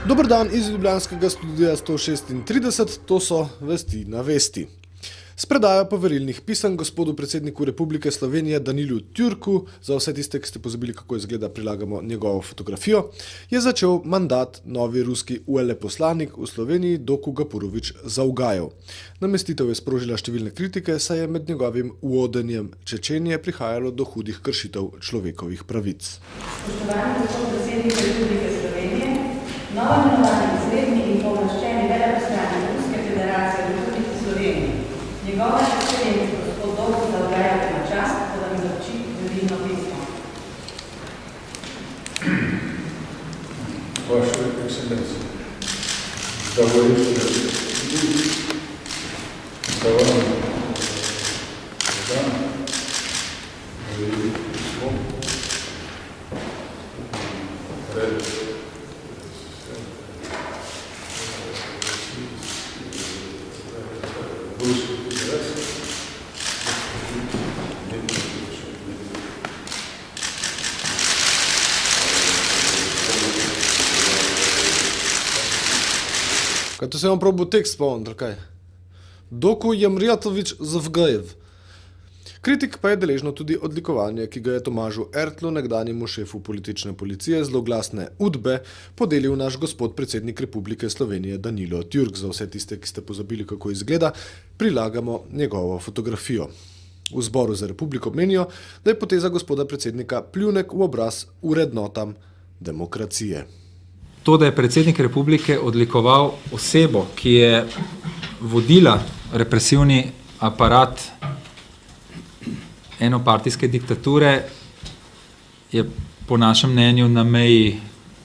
Dober dan iz ljubljanskega studia 136, to so Vesti na Vesti. S predajo poverilnih pisem gospodu predsedniku Republike Slovenije Danilu Türku, za vse tiste, ki ste pozabili, kako izgleda, prilagamo njegovo fotografijo, je začel mandat novi ruski veleposlanik v Sloveniji Doku Gapurovič Zavgajev. Namestitev je sprožila številne kritike, saj je med njegovim vodenjem Čečenije prihajalo do hudih kršitev človekovih pravic. Spoštovani gospod predsednik Republike Slovenije, novo imenovani izredni in pooblaščeni veleposlanik Ruske federacije v Republiki Sloveniji, njegova ekscelenca gospod Doku Zavgajev ima čast, da vam izroči verilno pismo. Vaša ekscelenca, da govorite, da vam verilno pismo, Kaj to se vam probal tekst spomniti, kaj? Doku Jamrijatovič Zavgajev. Kritik pa je deležno tudi odlikovanje, ki ga je Tomažu Ertlu, nekdanjemu šefu politične policije, zloglasne Udbe, podelil naš gospod predsednik Republike Slovenije Danilo Türk. Za vse tiste, ki ste pozabili, kako izgleda, prilagamo njegovo fotografijo. V Zboru za Republiko menijo, da je poteza gospoda predsednika pljunek v obraz vrednotam demokracije. To, da je predsednik republike odlikoval osebo, ki je vodila represivni aparat enopartijske diktature, je po našem mnenju na meji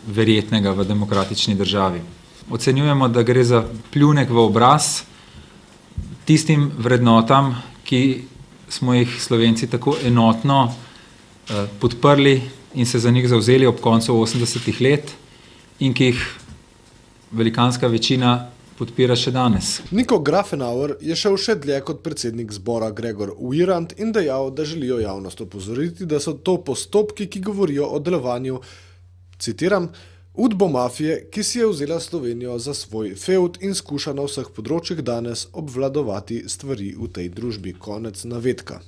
verjetnega v demokratični državi. Ocenjujemo, da gre za pljunek v obraz tistim vrednotam, ki smo jih Slovenci tako enotno podprli in se za njih zavzeli ob koncu 80-ih let, in ki jih velikanska večina podpira še danes. Niko Grafenauer je šel še dlje kot predsednik zbora Gregor Virant in dejal, da želijo javnost opozoriti, da so to postopki, ki govorijo o delovanju, citiram, udbomafije, ki si je vzela Slovenijo za svoj fevd in skuša na vseh področjih danes obvladovati stvari v tej družbi. Konec navedka.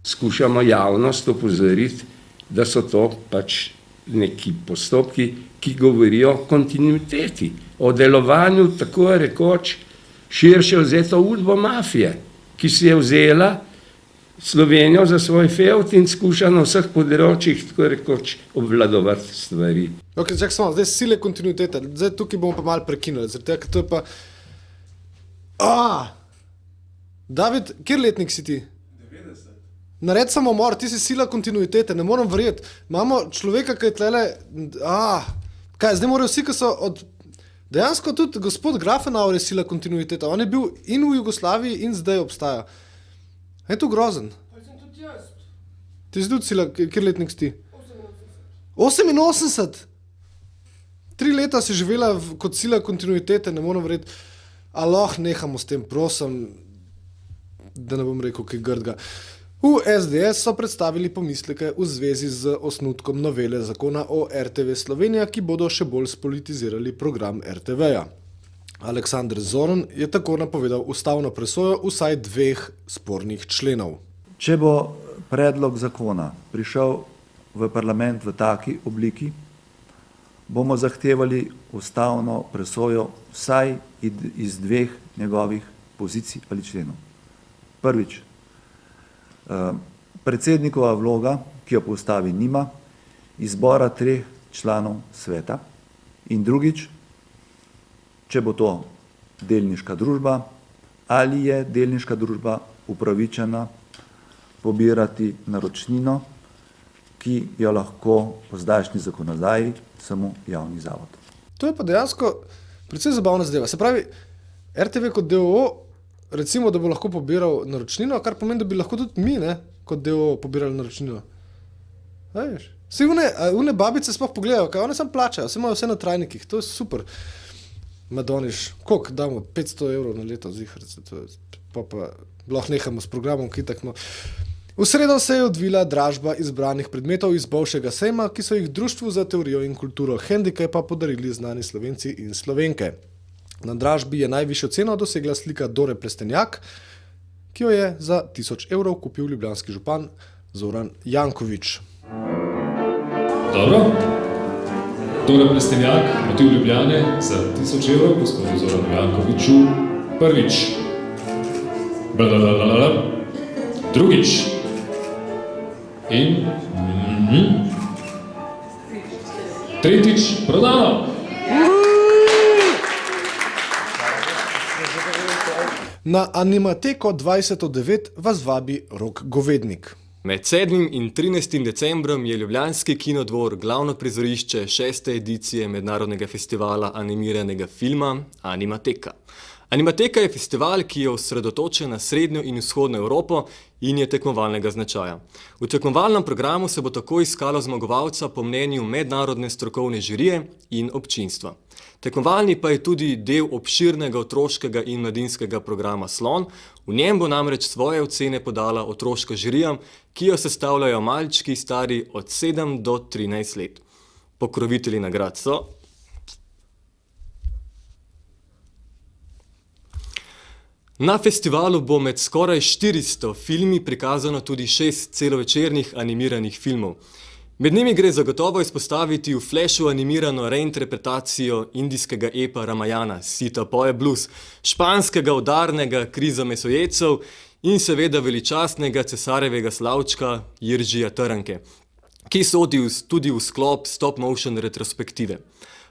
Skušamo javnost opozoriti, da so to pač neki postopki, ki govorijo o kontinuiteti, o delovanju tako rekoč širše vzeto udbomafije, ki si je vzela Slovenijo za svoj fevd in skuša na vseh področjih tako rekoč obvladovati stvari. Ok, čak samo, zdaj sile kontinuitete, zdaj tukaj bomo pa malo prekinuli, zato to je pa... David, kjer letnik si ti? Nared samomor, ti si sila kontinuitete, ne moram verjeti. Imamo človeka, ki je tlele... Kaj, zdaj morajo vsi, ki so od... Dejansko tudi gospod Grafenauer je sila kontinuitete. On je bil in v Jugoslaviji in zdaj obstaja. Je to grozen. Ti si tudi sila, kjer letnik si ti? 88! 3 leta si živela kot sila kontinuitete, ne moram verjeti. Aloh, nehamo s tem, prosim, da ne bom rekel kaj grdga. V SDS so predstavili pomisleke v zvezi z osnutkom novele zakona o RTV Slovenija, ki bodo še bolj spolitizirali program RTV-ja. Aleksander Zorn je tako napovedal ustavno presojo vsaj 2 spornih členov. Če bo predlog zakona prišel v parlament v taki obliki, bomo zahtevali ustavno presojo vsaj iz 2 njegovih pozicij ali členov. Prvič, predsednikova vloga, ki jo po ustavi nima, izbora 3 članov sveta, in drugič, če bo to delniška družba, ali je delniška družba upravičena pobirati naročnino, ki jo lahko po zdajšnji zakonodaji samo javni zavod. To je pa dejansko precej zabavna zadeva. Se pravi, RTV kot DOO, recimo, da bo lahko pobiral naročnino, kar pomeni, da bi lahko tudi mi, kot DOO, pobirali naročnino. Vsi une babice sploh pogledajo, kaj one sam plačajo, vse imajo vse na trajnikih, to je super. Madoniš, koliko damo? 500 € na leto, zihar, pa lahko nehamo s programom, ki tako. V sredo se je odvila dražba izbranih predmetov iz bivšega sejma, ki so jih Društvu za teorijo in kulturo hendikepa podarili znani Slovenci in Slovenke. Na dražbi je najvišjo ceno dosegla slika Dore Plestenjak, ki jo je za 1000 evrov kupil ljubljanski župan Zoran Janković. Dobro. Dore Plestenjak, motiv Ljubljane za 1000 evrov, gospodu Zoranu Jankoviću prvič. Blablabla. Drugič. In tretjič prodano. Na Animateko 2009 vas vabi Rok Govednik. Med 7. in 13. decembrom je ljubljanski kinodvor glavno prizorišče 6. edicije mednarodnega festivala animiranega filma Animateka. Animateka je festival, ki je osredotočen na srednjo in vzhodno Evropo in je tekmovalnega značaja. V tekmovalnem programu se bo tako iskalo zmagovalca po mnenju mednarodne strokovne žirije in občinstva. Tekmovalni pa je tudi del obširnega otroškega in mladinskega programa Slon. V njem bo namreč svoje ocene podala otroška žirija, ki jo sestavljajo malčki stari od 7 do 13 let. Pokrovitelji nagrad so Na festivalu bo med skoraj 400 filmi prikazano tudi 6 celovečernih animiranih filmov. Med njimi gre zagotovo izpostaviti v Flashu animirano reinterpretacijo indijskega epa Ramayana, Sita poje blues, španskega udarnega Kriza mesojecev in seveda veličastnega cesarjevega slavčka Jiržija Trnke, ki sodi tudi v sklop stop-motion retrospektive.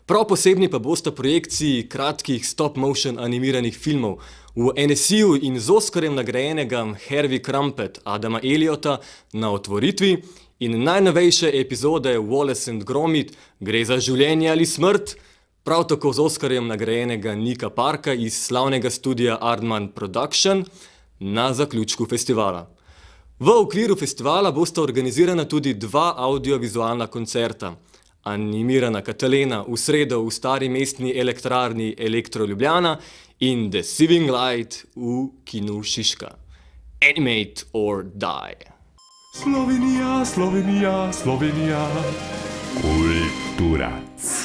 Prav posebni pa bosta projekciji kratkih stop-motion animiranih filmov v NSI-ju in z Oskarjem nagrajenega Harvey Crumpet Adama Elliotta na otvoritvi in najnovejše epizode Wallace and Gromit, Gre za življenje ali smrt, prav tako z Oskarjem nagrajenega Nika Parka iz slavnega studia Aardman Production na zaključku festivala. V okviru festivala bosta organizirana tudi 2 audiovizualna koncerta. Animirana Katalena v sredo v stari mestni elektrarni Elektro Ljubljana in The Saving Light v kinu Šiška. Animate or die. Slovenija, Slovenija, Slovenija. Kulturac.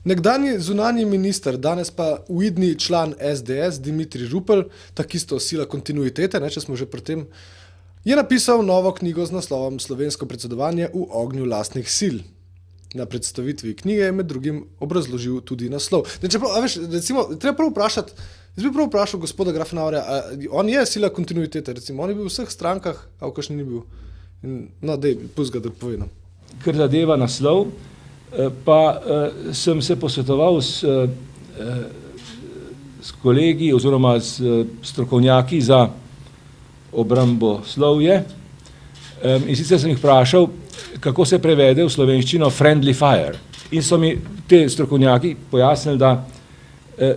Nekdanji zunanji minister, danes pa uidni član SDS Dimitrij Rupel, takisto sila kontinuitete, če smo že pri tem, je napisal novo knjigo z naslovom Slovensko predsedovanje v ognju lastnih sil. Na predstavitvi knjige je med drugim obrazložil tudi naslov. Treba prav vprašati, jaz bi prav vprašal gospoda Grafenauerja, on je sila kontinuitete, recimo, on je bil v vseh strankah, a v kakšni ni bil. No, dej, pusti ga, da povedam. Kar zadeva naslov, pa sem se posvetoval s kolegi oziroma s strokovnjaki za obramboslovje in sicer sem jih vprašal, kako se prevede v slovenščino friendly fire. In so mi te strokovnjaki pojasnili,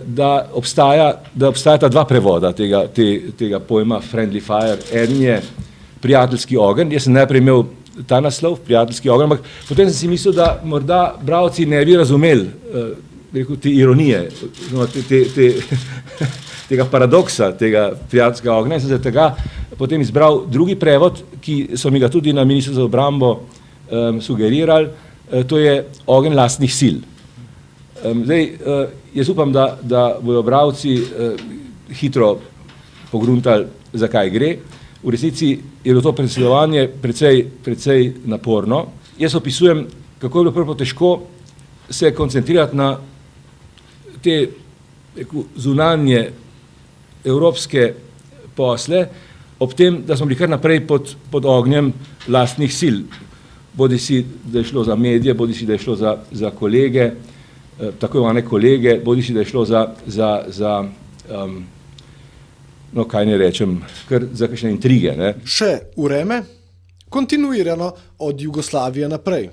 da obstajata 2 prevoda tega pojma friendly fire. En je prijateljski ogenj, jaz sem najprej imel ta naslov, prijateljski ogenj, ampak potem sem si mislil, da morda bralci ne bi razumeli te ironije, tega paradoksa, tega prijateljskega ognja, in sem se tega potem izbral drugi prevod, ki so mi ga tudi na Ministrstvu za obrambo sugerirali, to je ogenj lastnih sil. Zdaj, jaz upam, da bodo bralci hitro pogruntali, zakaj gre. V resnici je bilo to predsedovanje precej naporno. Jaz opisujem, kako je bilo prvo težko se koncentrirati na te zunanje evropske posle, ob tem, da smo bili kar naprej pod ognjem lastnih sil. Bodisi, da je šlo za medije, bodisi, da je šlo za kolege, tako imane kolege, bodisi, da je šlo za no, kaj ne rečem, kar za kakšne intrige. Ne? Še vreme, kontinuirano od Jugoslavije naprej.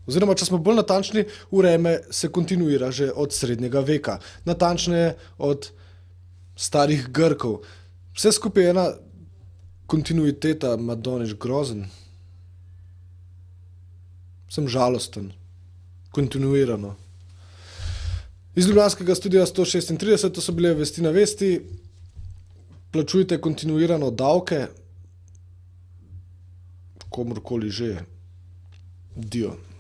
Oziroma, če smo bolj natančni, vreme se kontinuira že od srednjega veka. Natančneje od starih Grkov. Vse skupaj je ena kontinuiteta, Madonič, grozen. Sem žalosten. Kontinuirano. Iz ljubljanskega studia 136, to so bile vesti na vesti, plačujte kontinuirano davke, komorkoli že. Dio.